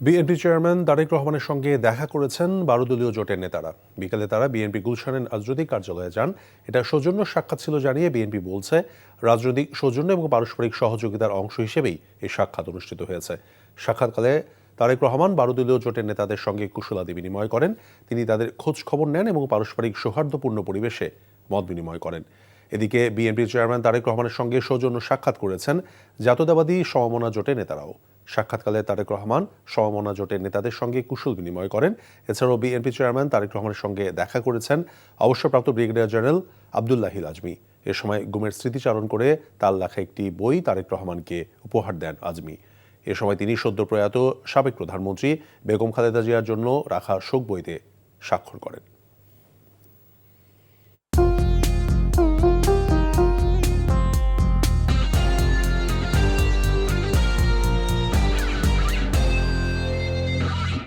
BNP chairman Tarique রহমানের সঙ্গে দেখা করেছেন 12 দলীয় জোটের নেতারা। বিকালে তারা বিএনপি গুলশানের রাজনৈতিক কার্যালয়ে যান। এটা সৌজন্য সাক্ষাৎ ছিল জানিয়ে বিএনপি বলছে, রাজনৈতিক সৌজন্য এবং পারস্পরিক সহযোগিতার অংশ হিসেবেই এই সাক্ষাৎ অনুষ্ঠিত হয়েছে। সাক্ষাৎকালে তারেক রহমান 12 দলীয় জোটের নেতাদের সঙ্গে কুশলাদি বিনিময় করেন। তিনি তাদের খোঁজ খবর নেন এবং পারস্পরিক সৌহার্দ্যপূর্ণ পরিবেশে মত বিনিময় করেন। এদিকে বিএনপি চেয়ারম্যান তারেক রহমানের সঙ্গে সৌজন্য সাক্ষাৎ করেছেন জাতীয়তাবাদী সমমনা জোটের নেতারাও। সাক্ষাৎকালে তারেক রহমান সমমনা জোটের নেতাদের সঙ্গে কুশল বিনিময় করেন। এছাড়াও বিএনপি চেয়ারম্যান তারেক রহমানের সঙ্গে দেখা করেছেন অবসরপ্রাপ্ত ব্রিগেডিয়ার জেনারেল আবদুল্লাহিল আজমি। এ সময় গুমের স্মৃতিচারণ করে তার লেখা একটি বই তারেক রহমানকে উপহার দেন আজমি। এ সময় তিনি সদ্য প্রয়াত সাবেক প্রধানমন্ত্রী বেগম খালেদা জিয়ার জন্য রাখা শোক বইতে স্বাক্ষর করেন।